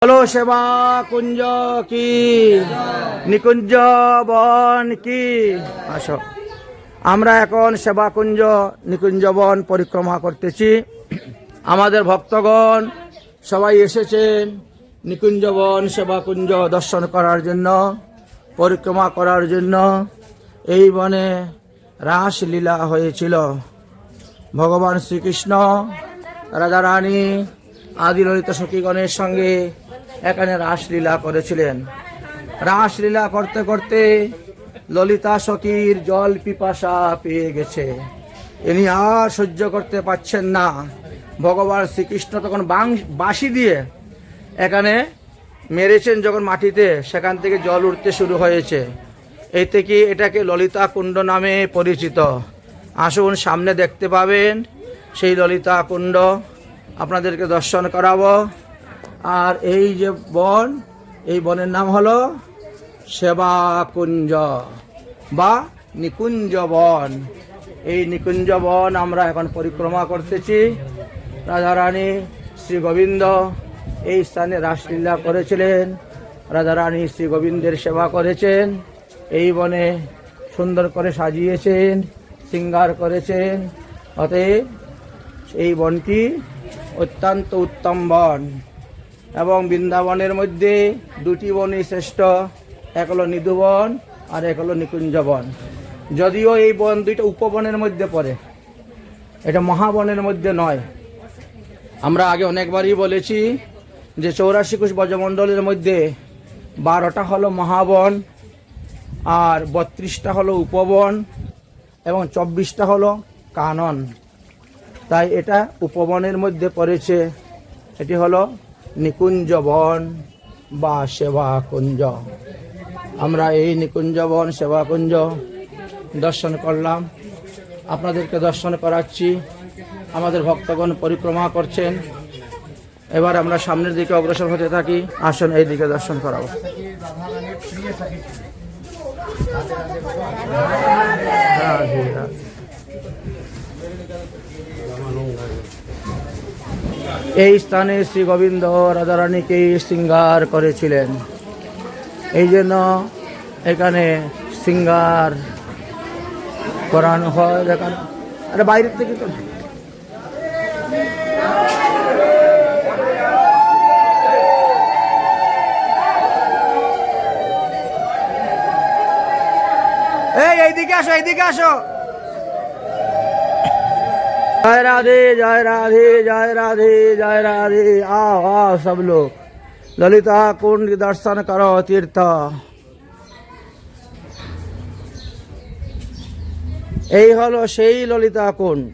বলো সেবা কুঞ্জ কি, নিকুঞ্জ বন কি। আসো, আমরা এখন সেবা কুঞ্জ নিকুঞ্জ বন পরিক্রমা করতেছি। আমাদের ভক্তগণ সবাই এসেছেন নিকুঞ্জ বন সেবা কুঞ্জ দর্শন করার জন্য, পরিক্রমা করার জন্য। এই বনে রাসলীলা হয়েছিল। ভগবান শ্রীকৃষ্ণ রাধারানী আদি ললিতা সখীগণের সঙ্গে এখানে রাসলীলা করেছিলেন। রাসলীলা করতে করতে ললিতা সখীর জল পিপাসা পেয়ে গেছে। ইনি আর সহ্য করতে পারছেন না। ভগবান শ্রীকৃষ্ণ তখন বাঁশি দিয়ে এখানে মেরেছেন যখন মাটিতে, সেখান থেকে জল উঠতে শুরু হয়েছে। এই থেকে এটাকে ললিতা কুণ্ড নামে পরিচিত। আসুন, সামনে দেখতে পাবেন সেই ললিতা কুণ্ড, আপনাদেরকে দর্শন করাবো। আর এই যে বন, এই বনের নাম হলো সেবা কুঞ্জ বা নিকুঞ্জ বন। এই নিকুঞ্জ বন আমরা এখন পরিক্রমা করতেছি। রাধারানী শ্রী গোবিন্দ এই স্থানে রাসলীলা করেছিলেন। রাধারানী শ্রী গোবিন্দের সেবা করেছেন। এই বনে সুন্দর করে সাজিয়েছেন, শৃঙ্গার করেছেন। অতএব এই বনটি অত্যন্ত উত্তম বন। এবং বৃন্দাবনের মধ্যে দুটি বনই শ্রেষ্ঠ, এক হলো নিধুবন আর এক হলো নিকুঞ্জ বন। যদিও এই বন দুইটা উপবনের মধ্যে পড়ে, এটা মহাবনের মধ্যে নয়। আমরা আগে অনেকবারই বলেছি যে 84 কোষ ব্রজমণ্ডলের মধ্যে 12টা হলো মহাবন, আর 32টা হলো উপবন এবং 24টা হলো কানন। তাই এটা উপবনের মধ্যে পড়েছে। এটি হলো নিকুঞ্জ বন বা সেবা কুঞ্জ। আমরা এই নিকুঞ্জ বন সেবা কুঞ্জ দর্শন করলাম, আপনাদেরকে দর্শন করাচ্ছি। আমাদের ভক্তগণ পরিক্রমা করছেন। এবার আমরা সামনের দিকে অগ্রসর হতে থাকি। আসুন, এই দিকে দর্শন করাবো। এই স্থানে শ্রী গোবিন্দ রাধারানীকে শৃঙ্গার করেছিলেন। এই জন্য এখানে শৃঙ্গার করানো হয়। এখানে আরে বাইরের থেকে তো এইদিকে আসো, এইদিকে আসো। जय राधे जय राधे जय राधे जय राधे। आओ आओ सब लोग, ललिता कुंड दर्शन करो तीर्थ। এই হলো সেই ললিতা কুণ্ড,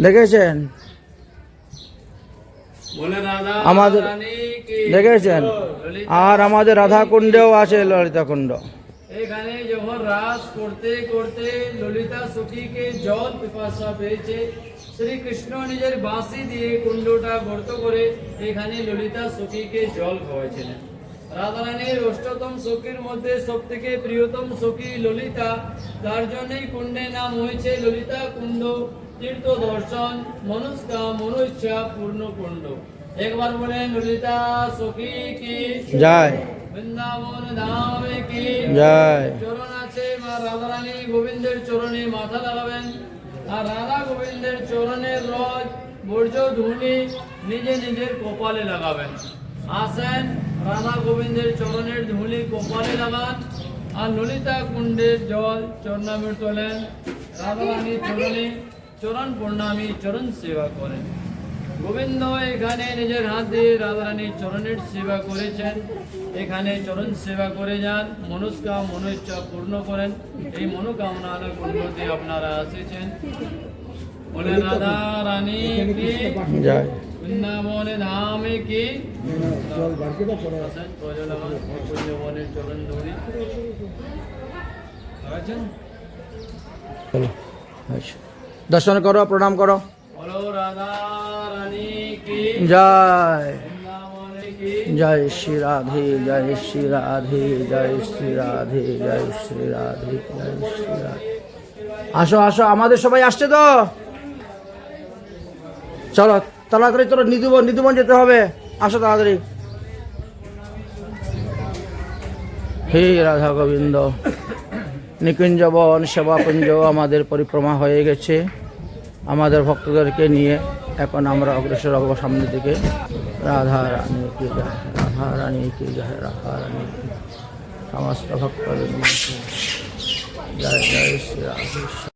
দেখেছেন আমাদের, দেখেছেন। আর আমাদের রাধা কুণ্ডেও আছে ললিতা কুণ্ড। এখানে যখন রাস করতে করতে ললিতা সখীকে জল পিপাসা পেয়েছে, শ্রীকৃষ্ণ নিজের বাঁশি দিয়ে কুণ্ডটা গর্ত করে এখানে ললিতা সখীকে জল খাওয়াইছিলেন। রাধারানীর অষ্টতম সখীর মধ্যে সব থেকে প্রিয়তম সখী ললিতা, তার জন্যই কুণ্ডের নাম হয়েছে ললিতা কুণ্ড। তীর্থ দর্শন মনুষ্যা পূর্ণ কুণ্ড। একবার বলেন ললিতা সখী কি জয়, বৃন্দাবন ধামে কি জয়। চরণ আছে মা রাধারানী গোবিন্দের চরণে মাথা লাগাবেন। আর রাধা গোবিন্দের চরণের রজ বর্জ্য ধুনি নিজে নিজের কপালে লাগাবেন। আসেন, রাধা গোবিন্দের চরণের ধুলি কপালে লাগান। আর ললিতা কুণ্ডের জল চরণামৃত তোলেন। রাধারানীর চরণে চরণ প্রণামী, চরণ সেবা করেন। গোবিন্দ এখানে নিজের হাত দিয়ে রাধারানীর চরণের সেবা করেছেন। এখানে চরণ সেবা করে যান, মনোইচ্ছা পূর্ণ করেন। এই মনোকামনা কুণ্ডতে আপনারা এসেছেন। বলে রাধা রানী কি জয়, বৃন্দাবনে ধামে কি বনের চরণ ধরি। দর্শন করো, প্রণাম করো। বলো রাধা রানী কি জয়, বৃন্দাবনে কি জয় শ্রী রাধে জয় শ্রী রাধে জয় শ্রী রাধে জয় শ্রী রাধে জয় শ্রী রাধে। আসো আসো, আমাদের সবাই আসছে তো, চলো তাড়াতাড়ি। তোর নিধুবন যেতে হবে। আসো তাড়াতাড়ি। হে রাধা গোবিন্দ, নিকুঞ্জ বন সেবাকুঞ্জ আমাদের পরিক্রমা হয়ে গেছে। আমাদের ভক্তদেরকে নিয়ে এখন আমরা অগ্রসর হব সামনের দিকে। রাধা রানী কি জয়, রাধা রানী কি জয়, রাধা রানী কি জয়। সমস্ত ভক্তদের জয় জয় শ্রী রাধেশ্বর।